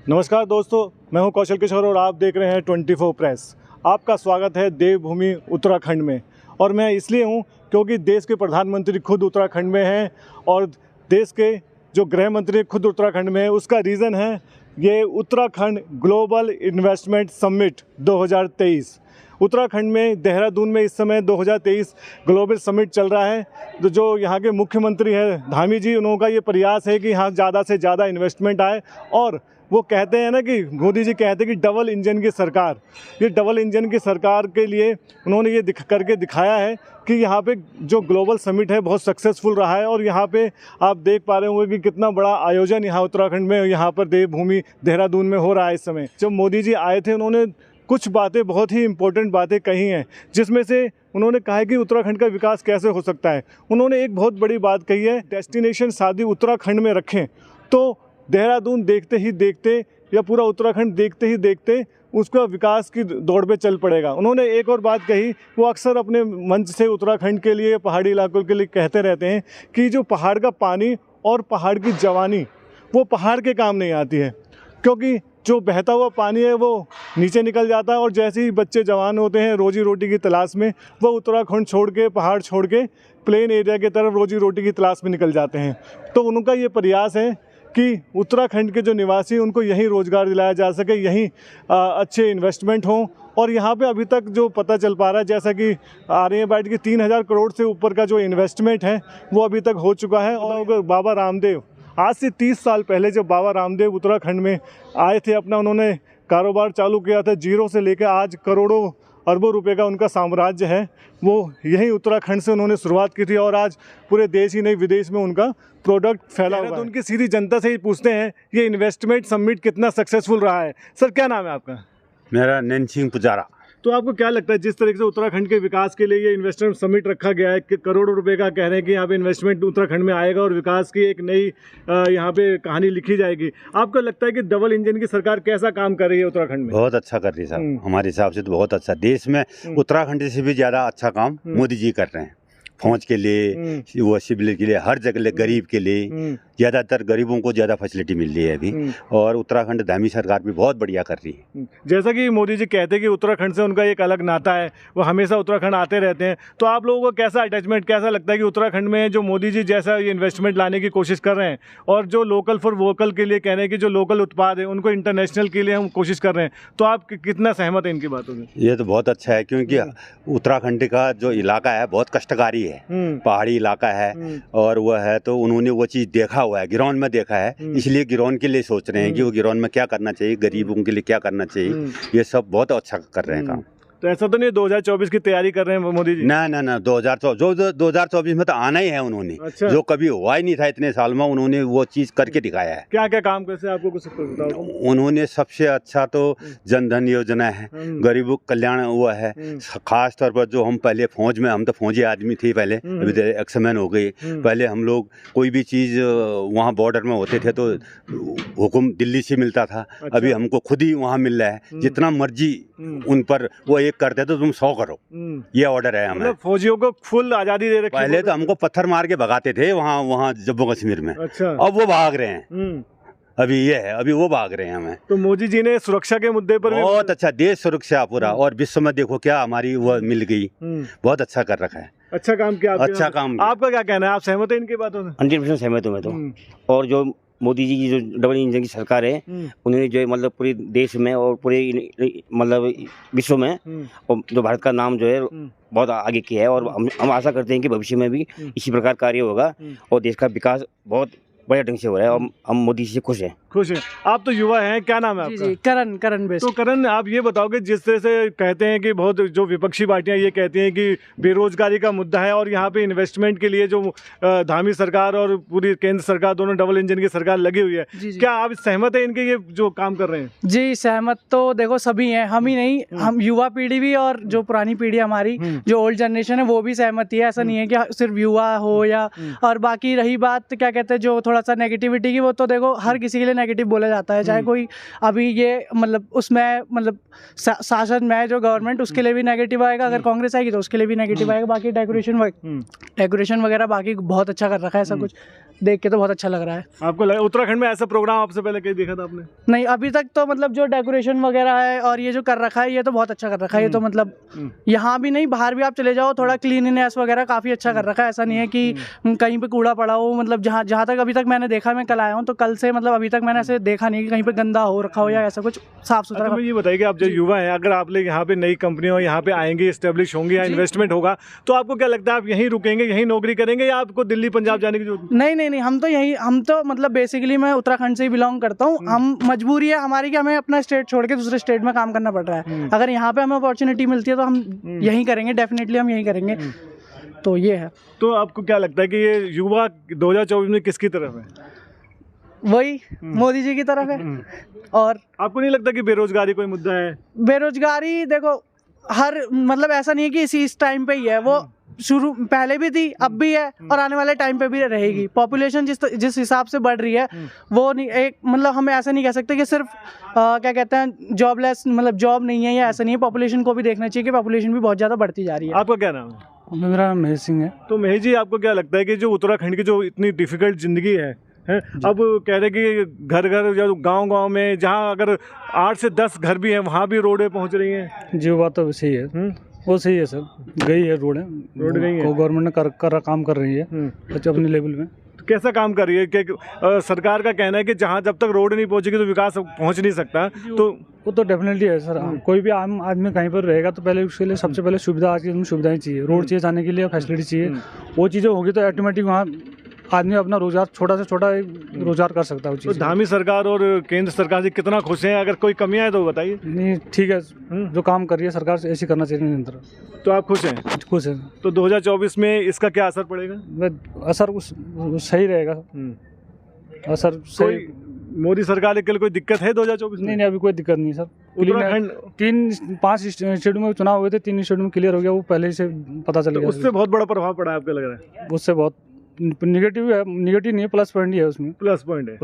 नमस्कार दोस्तों, मैं हूं कौशल किशोर और आप देख रहे हैं 24 प्रेस। आपका स्वागत है देवभूमि उत्तराखंड में। और मैं इसलिए हूं क्योंकि देश के प्रधानमंत्री खुद उत्तराखंड में हैं और देश के जो गृह मंत्री खुद उत्तराखंड में है। उसका रीज़न है ये Uttarakhand global investment summit 2023। Uttarakhand में देहरादून में इस समय 2023 ग्लोबल समिट चल रहा है। तो जो यहाँ के मुख्यमंत्री हैं धामी जी, उन लोगों का ये प्रयास है कि यहाँ ज़्यादा से ज़्यादा इन्वेस्टमेंट आए। और वो कहते हैं ना कि मोदी जी कहते हैं कि डबल इंजन की सरकार, ये डबल इंजन की सरकार के लिए उन्होंने ये करके दिखाया है कि यहाँ पे जो ग्लोबल समिट है बहुत सक्सेसफुल रहा है। और यहाँ पे आप देख पा रहे होंगे कि कितना बड़ा आयोजन यहाँ उत्तराखंड में, यहाँ पर देवभूमि देहरादून में हो रहा है इस समय। जब मोदी जी आए थे उन्होंने कुछ बातें, बहुत ही इंपॉर्टेंट बातें कही हैं, जिसमें से उन्होंने कहा है कि उत्तराखंड का विकास कैसे हो सकता है। उन्होंने एक बहुत बड़ी बात कही है, डेस्टिनेशन शादी उत्तराखंड में रखें तो देहरादून देखते ही देखते या पूरा उत्तराखंड देखते ही देखते उसका विकास की दौड़ पे चल पड़ेगा। उन्होंने एक और बात कही, वो अक्सर अपने मंच से उत्तराखंड के लिए, पहाड़ी इलाकों के लिए कहते रहते हैं कि जो पहाड़ का पानी और पहाड़ की जवानी वो पहाड़ के काम नहीं आती है, क्योंकि जो बहता हुआ पानी है वो नीचे निकल जाता है और जैसे ही बच्चे जवान होते हैं रोजी रोटी की तलाश में, वो उत्तराखंड छोड़ के, पहाड़ छोड़ के प्लेन एरिया की तरफ रोजी रोटी की तलाश में निकल जाते हैं। तो उनका ये प्रयास है कि उत्तराखंड के जो निवासी उनको यहीं रोज़गार दिलाया जा सके, यहीं अच्छे इन्वेस्टमेंट हों। और यहाँ पे अभी तक जो पता चल पा रहा है, जैसा कि आर्यभट्ट की 3000 करोड़ से ऊपर का जो इन्वेस्टमेंट है वो अभी तक हो चुका है। और बाबा रामदेव, आज से 30 साल पहले जब बाबा रामदेव उत्तराखंड में आए थे, अपना उन्होंने कारोबार चालू किया था जीरो से लेकर आज करोड़ों अरबों रुपए का उनका साम्राज्य है, वो यहीं उत्तराखंड से उन्होंने शुरुआत की थी। और आज पूरे देश ही नहीं विदेश में उनका प्रोडक्ट फैला हुआ है। तो उनकी सीधी जनता से ही पूछते हैं ये इन्वेस्टमेंट समिट कितना सक्सेसफुल रहा है। सर, क्या नाम है आपका? मेरा नैन सिंह पुजारा। तो आपको क्या लगता है, जिस तरीके से उत्तराखंड के विकास के लिए ये इन्वेस्टमेंट समिट रखा गया है कि करोड़ों रुपए का कह रहे हैं कि यहाँ पे इन्वेस्टमेंट उत्तराखंड में आएगा और विकास की एक नई यहाँ पे कहानी लिखी जाएगी, आपको लगता है कि डबल इंजन की सरकार कैसा काम कर रही है उत्तराखंड में? बहुत अच्छा कर रही है साहब, हमारे हिसाब से तो बहुत अच्छा। देश में उत्तराखंड से भी ज़्यादा अच्छा काम मोदी जी कर रहे हैं। फौज के लिए, वो सिविल के लिए, हर जगह गरीब के लिए, ज़्यादातर गरीबों को ज़्यादा फैसिलिटी मिल रही है अभी। और उत्तराखंड धामी सरकार भी बहुत बढ़िया कर रही है। जैसा कि मोदी जी कहते हैं कि उत्तराखंड से उनका एक अलग नाता है, वो हमेशा उत्तराखंड आते रहते हैं। तो आप लोगों को कैसा अटैचमेंट, कैसा लगता है कि उत्तराखंड में जो मोदी जी जैसा ये इन्वेस्टमेंट लाने की कोशिश कर रहे हैं और जो लोकल फॉर वोकल के लिए कह रहे हैं कि जो लोकल उत्पाद है उनको इंटरनेशनल के लिए हम कोशिश कर रहे हैं, तो आप कितना सहमत हैं इनकी बातों में? ये तो बहुत अच्छा है, क्योंकि उत्तराखंड का जो इलाका है बहुत कष्टकारी है, पहाड़ी इलाका है। और वह है तो उन्होंने वो चीज़ देखा हुआ है, गिरौन में देखा है, इसलिए गिरौन के लिए सोच रहे हैं कि वो गिरौन में क्या करना चाहिए, गरीबों के लिए क्या करना चाहिए। ये सब बहुत अच्छा कर रहे हैं काम। तो ऐसा तो नहीं 2024 की तैयारी कर रहे हैं मोदी जी? ना 2024 में तो आना ही है उन्होंने। अच्छा। जो कभी हुआ ही नहीं था इतने साल में, उन्होंने वो चीज़ करके दिखाया है। क्या क्या काम कैसे, आपको कुछ बताओ? उन्होंने सबसे अच्छा तो जन धन योजना है, गरीबों कल्याण हुआ है। खास तौर पर जो हम पहले फौज में, हम तो फौजी आदमी थे पहले, अभी एक्समैन हो गए। पहले हम लोग कोई भी चीज़ वहाँ बॉर्डर में होते थे तो हुक्म दिल्ली से मिलता था। अच्छा। अभी हमको खुद ही वहाँ मिल रहा है, जितना मर्जी उन पर वो एक करते तो तुम 100 करो, ये ऑर्डर है हमें। मतलब फौजियों को फुल आज़ादी दे रखी है। पहले तो हमको पत्थर मार के भगाते थे वहाँ जम्मू कश्मीर में। अच्छा। अब वो भाग रहे हैं, अभी ये है, अभी वो भाग रहे हैं हमें। तो मोदी जी ने सुरक्षा के मुद्दे पर बहुत अच्छा, देश सुरक्षा पूरा, और विश्व में देखो क्या हमारी वो मिल गई, बहुत अच्छा कर रखा है। अच्छा काम किया, अच्छा काम। आपका क्या कहना है, आप सहमत हैं इनकी बातों से? 100% सहमत हूँ मैं तो। और जो मोदी जी की जो डबल इंजन की सरकार है, उन्होंने जो मतलब पूरे देश में और पूरे मतलब विश्व में और जो भारत का नाम जो है बहुत आगे किया है। और हम आशा करते हैं कि भविष्य में भी इसी प्रकार कार्य होगा और देश का विकास बहुत बढ़िया ढंग से हो रहा है और हम मोदी जी से खुश हैं। खुश हैं। आप तो युवा हैं, क्या नाम है आपका? जी, करण बेस्ट। तो करण, आप ये बताओगे, जिस तरह से कहते हैं कि बहुत जो विपक्षी पार्टियां ये कहती हैं कि बेरोजगारी का मुद्दा है और यहाँ पे इन्वेस्टमेंट के लिए जो धामी सरकार और पूरी केंद्र सरकार दोनों डबल इंजन की सरकार लगी हुई है, क्या आप सहमत है इनके ये जो काम कर रहे हैं? जी सहमत तो देखो सभी हैं, हम ही नहीं, हम युवा पीढ़ी भी और जो पुरानी पीढ़ी हमारी जो ओल्ड जनरेशन है वो भी सहमत है। ऐसा नहीं है कि सिर्फ युवा हो या, और बाकी रही बात क्या कहते हैं जो थोड़ा सा नेगेटिविटी की, वो तो देखो हर किसी के लिए नेगेटिव बोला जाता है, चाहे कोई अभी ये मतलब उसमें मतलब शासन में जो गवर्नमेंट, उसके लिए भी नेगेटिव आएगा, अगर कांग्रेस आएगी तो उसके लिए भी नेगेटिव आएगा। बाकी डेकोरेशन वगैरह बाकी बहुत अच्छा कर रखा है, ऐसा कुछ देख के तो बहुत अच्छा लग रहा है। आपको लगा उत्तराखंड में ऐसा प्रोग्राम आपसे पहले कहीं देखा था आपने? नहीं, अभी तक तो मतलब जो डेकोरेशन वगैरह है और ये जो कर रखा है ये तो बहुत अच्छा कर रखा है। ये तो मतलब यहाँ भी नहीं, बाहर भी आप चले जाओ, थोड़ा क्लीनिनेस वगैरह काफ़ी अच्छा कर रखा है। ऐसा नहीं है कि कहीं पे कूड़ा पड़ा हो, मतलब जहाँ जहाँ तक अभी तक मैंने देखा, मैं कल आया हूँ तो कल से मतलब अभी तक मैंने ऐसे देखा नहीं कि कहीं पे गंदा हो रखा हो या ऐसा कुछ, साफ सुथरा। अच्छा, ये बताइए कि आप जो युवा हैं, अगर आप लोग यहाँ पे नई कंपनियां यहाँ पे आएंगी, एस्टेब्लिश होंगी या इन्वेस्टमेंट होगा, तो आपको क्या लगता है आप यहीं रुकेंगे, यहीं नौकरी करेंगे या आपको दिल्ली पंजाब जाने की जरूरत? नहीं, हम तो मतलब बेसिकली मैं उत्तराखंड से ही बिलोंग करता हूँ। हम मजबूरी है हमारी कि हमें अपना स्टेट छोड़ के दूसरे स्टेट में काम करना पड़ रहा है। अगर यहाँ पे हमें अपॉर्चुनिटी मिलती है तो हम यहीं करेंगे, डेफिनेटली हम यहीं करेंगे। तो ये है। तो आपको क्या लगता है कि ये युवा 2024 में किसकी तरफ है? वही मोदी जी की तरफ है। और आपको नहीं लगता कि बेरोजगारी कोई मुद्दा है? बेरोजगारी देखो, हर मतलब ऐसा नहीं है कि इस टाइम पे ही है, वो शुरू पहले भी थी, अब भी है और आने वाले टाइम पे भी रहेगी। पॉपुलेशन जिस हिसाब से बढ़ रही है वो नहीं, एक मतलब हम ऐसा नहीं कह सकते कि सिर्फ क्या कहते हैं जॉबलेस, मतलब जॉब नहीं है या ऐसा नहीं है। पॉपुलेशन को भी देखना चाहिए कि पॉपुलेशन भी बहुत ज़्यादा बढ़ती जा रही है। आपका क्या नाम है? मेरा नाम महेश सिंह है। तो महेश जी, आपको क्या लगता है कि जो उत्तराखंड की जो इतनी डिफिकल्ट जिंदगी है अब कह रहे कि घर घर जो गांव में जहां अगर 8 से 10 घर भी हैं वहां भी रोडें पहुंच रही हैं? जी, वो बात तो सही है। वो सही है सर, गई है रोड गई है, गवर्नमेंट ने काम कर रही है अच्छा अपने लेवल में। तो कैसा काम कर रही है कि सरकार का कहना है कि जहां जब तक रोड नहीं पहुंचेगी तो विकास पहुंच नहीं सकता। तो वो तो डेफिनेटली है सर। कोई भी आम आदमी कहीं पर रहेगा तो पहले उसके लिए सबसे पहले सुविधा, आज की सुविधाएं चाहिए, रोड चाहिए जाने के लिए, फैसिलिटी चाहिए। वो चीज़ें होगी तो ऑटोमेटिक वहाँ आदमी अपना रोजगार, छोटा से छोटा रोजगार कर सकता है। तो धामी सरकार और केंद्र सरकार से कितना खुश हैं? अगर कोई कमियां है तो बताइए। नहीं, ठीक है, जो काम कर रही है सरकार से ऐसे करना चाहिए निरंतर। तो आप खुश हैं? खुश है। तो 2024 में इसका क्या असर पड़ेगा? असर सही रहेगा। असर सही। मोदी सरकार के लिए कोई दिक्कत है 2024 में? नहीं, अभी कोई दिक्कत नहीं सर। उत्तराखंड 5 स्टेट में चुनाव हुए थे, 3 स्टेट में क्लियर हो गया, वो पहले से पता चल गया। उससे बहुत बड़ा प्रभाव पड़ा है आपको लग रहा है? उससे बहुत निगेटिव है, निगेटिव नहीं है, प्लस पॉइंट ही है उसमें। प्लस पॉइंट है।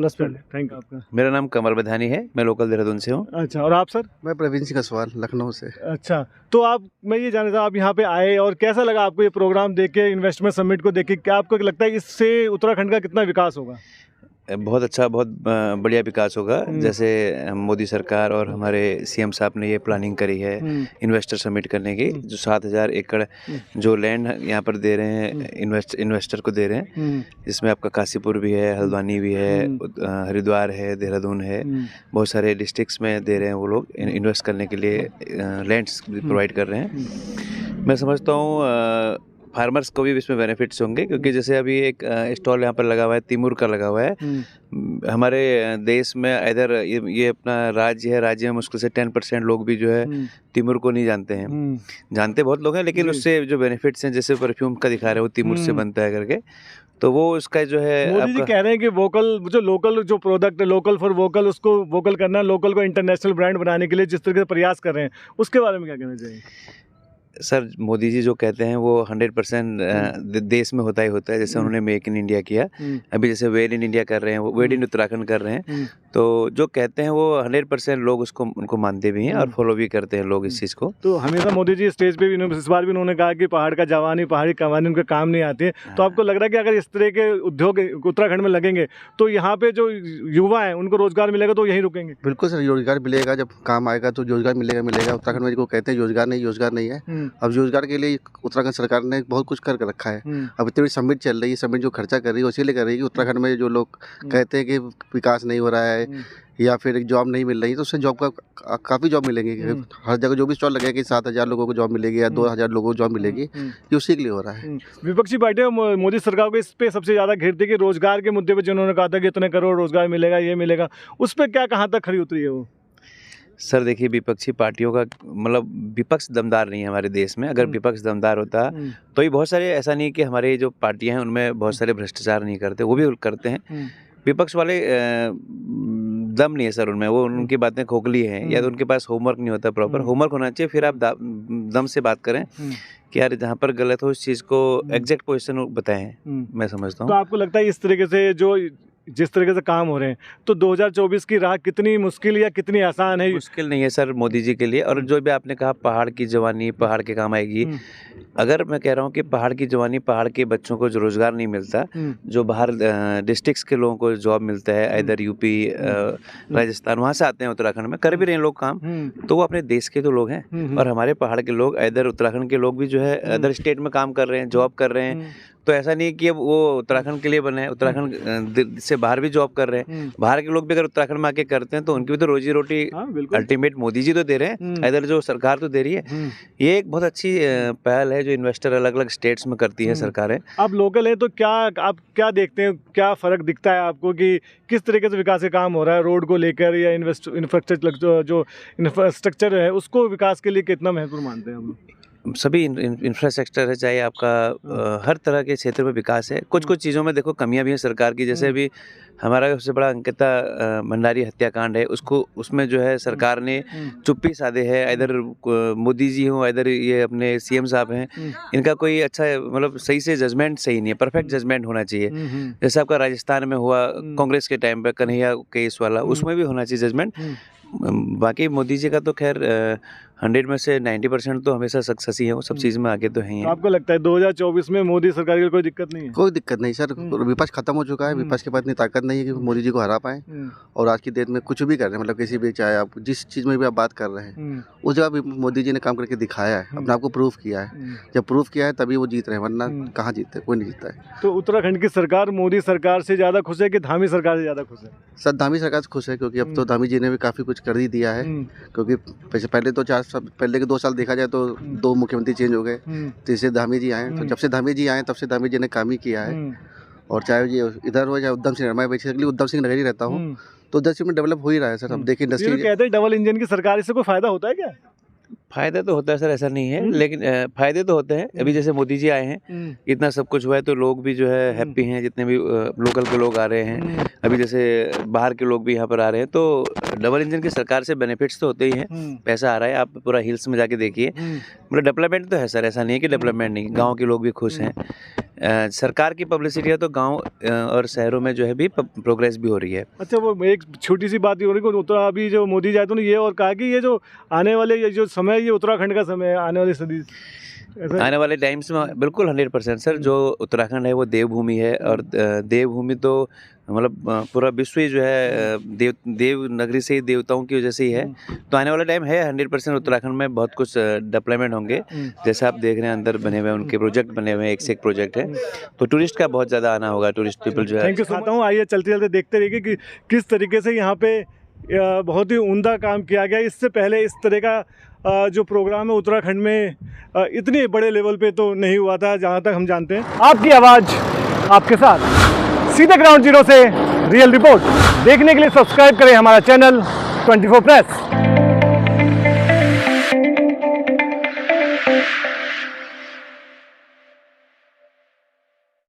Thank you. आपका? मेरा नाम कमल बधानी है, मैं लोकल देहरादून से हूँ। अच्छा, और आप सर? मैं प्रवीण सिंह कसवाल, लखनऊ से। अच्छा, तो मैं ये जानना था आप यहाँ पे आए और कैसा लगा आपको ये प्रोग्राम देख के, इन्वेस्टमेंट समिट को देख के? क्या आपको लगता है इससे उत्तराखंड का कितना विकास होगा? बहुत अच्छा, बहुत बढ़िया विकास होगा। जैसे मोदी सरकार और हमारे सीएम साहब ने ये प्लानिंग करी है इन्वेस्टर समिट करने की, जो 7000 एकड़ जो लैंड यहाँ पर दे रहे हैं इन्वेस्टर को दे रहे हैं, जिसमें आपका काशीपुर भी है, हल्द्वानी भी है, हरिद्वार है, देहरादून है, बहुत सारे डिस्ट्रिक्ट्स में दे रहे हैं वो लोग इन्वेस्ट करने के लिए, लैंड्स प्रोवाइड कर रहे हैं। मैं समझता हूँ फार्मर्स को भी इसमें बेनिफिट्स होंगे, क्योंकि जैसे अभी एक स्टॉल यहाँ पर लगा हुआ है, तिमूर का लगा हुआ है। हमारे देश में इधर ये अपना राज्य है, राज्य में मुश्किल से 10% लोग भी जो है तिमूर को नहीं जानते हैं। जानते बहुत लोग हैं, लेकिन उससे जो बेनिफिट्स हैं, जैसे परफ्यूम का दिखा रहे हैं वो तिमूर से बनता है करके, तो वो उसका जो है मोदी जी कह रहे हैं कि लोकल जो प्रोडक्ट है, लोकल फॉर वोकल, उसको वोकल करना, लोकल को इंटरनेशनल ब्रांड बनाने के लिए जिस तरह से प्रयास कर रहे हैं, उसके बारे में क्या कहना चाहिए? सर, मोदी जी जो कहते हैं वो 100% देश में होता ही होता है। जैसे उन्होंने मेक इन इंडिया किया, अभी जैसे वेड इन इंडिया कर रहे हैं, वो वेड इन उत्तराखंड कर रहे हैं, तो जो कहते हैं वो 100% लोग उनको मानते भी हैं और फॉलो भी करते हैं लोग इस चीज़ को। तो हमेशा मोदी जी स्टेज पे भी, इस बार भी उन्होंने कहा कि पहाड़ का जवानी, पहाड़ी कवानी उनके काम नहीं आती है। तो आपको लग रहा है कि अगर इस तरह के उद्योग उत्तराखंड में लगेंगे तो यहाँ पे जो युवा है उनको रोजगार मिलेगा, तो यहीं रुकेंगे? बिल्कुल सर, रोजगार मिलेगा, जब काम आएगा तो रोजगार मिलेगा। उत्तराखंड में को कहते हैं रोजगार नहीं है। अब रोजगार के लिए उत्तराखंड सरकार ने बहुत कुछ कर रखा है। अब इतनी बड़ी समिट चल रही है, समिट जो खर्चा कर रही है उसी लिए कर रही है कि उत्तराखंड में जो लोग कहते हैं कि विकास नहीं हो रहा है या फिर एक जॉब नहीं मिल रही, तो उससे जॉब का काफ़ी जॉब मिलेंगे। हर जगह जो भी स्टॉल लगेगा कि 7000 लोगों को जॉब मिलेगी या 2000 लोगों को जॉब मिलेगी, ये उसी के लिए हो रहा है। विपक्षी पार्टियां मोदी सरकार को इस पे सबसे ज़्यादा घेरती है कि रोजगार के मुद्दे पर जिन्होंने कहा था कि इतने करोड़ रोजगार मिलेगा, ये मिलेगा, उस पर क्या कहाँ तक खरी उतरी है वो? सर देखिए, विपक्षी पार्टियों का मतलब विपक्ष दमदार नहीं है हमारे देश में। अगर विपक्ष दमदार होता तो ये बहुत सारे, ऐसा नहीं कि हमारे जो पार्टियां हैं उनमें बहुत सारे भ्रष्टाचार नहीं करते, वो भी करते हैं। विपक्ष वाले दम नहीं है सर उनमें, वो उनकी बातें खोखली हैं, या तो उनके पास होमवर्क नहीं होता, प्रॉपर होमवर्क होना चाहिए, फिर आप दम से बात करें कि यार जहाँ पर गलत हो इस चीज़ को एग्जैक्ट पोजीशन बताएं। मैं समझता हूँ। तो आपको लगता है इस तरीके से जो जिस तरीके से काम हो रहे हैं, तो 2024 की राह कितनी मुश्किल या कितनी आसान है? मुश्किल नहीं है सर मोदी जी के लिए। और जो भी आपने कहा पहाड़ की जवानी पहाड़ के काम आएगी, अगर मैं कह रहा हूँ कि पहाड़ की जवानी, पहाड़ के बच्चों को जो रोजगार नहीं मिलता, जो बाहर डिस्ट्रिक्ट्स के लोगों को जॉब मिलता है, इधर यूपी राजस्थान वहाँ से आते हैं उत्तराखंड में, कर भी रहे हैं लोग काम, तो वो अपने देश के तो लोग हैं। और हमारे पहाड़ के लोग, इधर उत्तराखंड के लोग भी जो है अदर स्टेट में काम कर रहे हैं, जॉब कर रहे हैं। तो ऐसा नहीं कि अब वो उत्तराखंड के लिए बने हैं, उत्तराखंड से बाहर भी जॉब कर रहे हैं। बाहर के लोग भी अगर उत्तराखंड में आके करते हैं तो उनकी भी तो रोजी रोटी अल्टीमेट मोदी जी तो दे रहे हैं, इधर जो सरकार तो दे रही है। ये एक बहुत अच्छी पहल है जो इन्वेस्टर अलग अलग स्टेट्स में करती है सरकारें। आप लोकल हैं तो क्या आप क्या देखते हैं, क्या फ़र्क दिखता है आपको कि किस तरीके से विकास का काम हो रहा है रोड को लेकर, या इंफ्रास्ट्रक्चर जो इंफ्रास्ट्रक्चर है उसको विकास के लिए कितना महत्वपूर्ण मानते हैं हम? सभी इंफ्रास्ट्रक्चर है, चाहे आपका हर तरह के क्षेत्र में विकास है। कुछ कुछ चीज़ों में देखो कमियां भी हैं सरकार की, जैसे अभी हमारा सबसे बड़ा अंकिता भंडारी हत्याकांड है, उसमें जो है सरकार ने चुप्पी साधे है। इधर मोदी जी हों, इधर ये अपने सीएम साहब हैं, इनका कोई अच्छा मतलब सही से जजमेंट सही नहीं है, परफेक्ट जजमेंट होना चाहिए। जैसे आपका राजस्थान में हुआ कांग्रेस के टाइम पे कन्हैया केस वाला, उसमें भी होना चाहिए जजमेंट। बाकी मोदी जी का तो खैर 100 में से 90% तो हमेशा सक्सेस ही है, वो सब चीज़ में आगे तो हैं ही। तो आपको लगता है 2024 में मोदी सरकार की कोई दिक्कत नहीं है? कोई दिक्कत नहीं सर, विपक्ष खत्म हो चुका है, विपक्ष के पास इतनी ताकत नहीं है कि मोदी जी को हरा पाए। और आज की डेट में कुछ भी कर रहे हैं, मतलब किसी भी, चाहे आप जिस चीज़ में भी आप बात कर रहे हैं उस जगह भी मोदी जी ने काम करके दिखाया है, अपने आप को प्रूव किया है। जब प्रूव किया है तभी वो जीत रहे हैं, वरना कहाँ जीतते, कोई नहीं जीतता है। तो उत्तराखंड की सरकार मोदी सरकार से ज़्यादा खुश है कि धामी सरकार से ज़्यादा खुश है? सर धामी सरकार से खुश है, क्योंकि अब तो धामी जी ने भी काफ़ी कुछ कर ही दिया है। क्योंकि पहले तो 4 साल पहले के 2 साल देखा जाए तो 2 मुख्यमंत्री चेंज हो गए, तीसरे धामी जी आए। तो जब से धामी जी आए तब से धामी जी ने काम ही किया है। और चाहे ये इधर हो चाहे उधम सिंह, मैं बेसिकली उधम सिंह नगर ही रहता हूँ, तो उधर से में डेवलप हो ही रहा है सर। अब देखिए इंडस्ट्री, कहते हैं डबल इंजन की सरकार, इससे कोई फायदा होता है क्या? फायदा तो होता है सर, ऐसा नहीं है, लेकिन फायदे तो होते हैं। अभी जैसे मोदी जी आए हैं, इतना सब कुछ हुआ है तो लोग भी जो है हैप्पी हैं, जितने भी लोकल के लोग आ रहे हैं। अभी जैसे बाहर के लोग भी यहाँ पर आ रहे हैं, तो डबल इंजन की सरकार से बेनिफिट्स तो होते ही हैं। पैसा आ रहा है, आप पूरा हिल्स में जाके देखिए, मतलब डेवलपमेंट तो है सर, ऐसा नहीं है कि डेवलपमेंट नहीं। गाँव के लोग भी खुश हैं। सरकार की पब्लिसिटी है तो गांव और शहरों में जो है भी प्रोग्रेस भी हो रही है। अच्छा, वो एक छोटी सी बात हो रही है, तो अभी जो मोदी जी आए तो ने ये और कहा कि ये जो आने वाले ये जो समय, ये उत्तराखंड का समय है, आने वाली सदी, आने वाले टाइम्स में बिल्कुल 100% सर। जो उत्तराखंड है वो देवभूमि है, और देवभूमि तो मतलब पूरा विश्व ही जो है देव नगरी से ही, देवताओं की वजह से ही है। तो आने वाला टाइम है 100% उत्तराखंड में बहुत कुछ डेवलपमेंट होंगे। जैसे आप देख रहे हैं अंदर बने हुए उनके प्रोजेक्ट बने हुए हैं, एक से एक प्रोजेक्ट है, तो टूरिस्ट का बहुत ज़्यादा आना होगा, टूरिस्ट पीपल जो है। Thank you so much. आइए चलते चलते देखते रहिए कि किस तरीके से यहाँ पे बहुत ही उम्दा काम किया गया। इससे पहले इस तरह का जो प्रोग्राम है उत्तराखंड में इतने बड़े लेवल पे तो नहीं हुआ था, जहाँ तक हम जानते हैं। आपकी आवाज़ आपके साथ, सीधे ग्राउंड जीरो से रियल रिपोर्ट देखने के लिए सब्सक्राइब करें हमारा चैनल 24 प्रेस।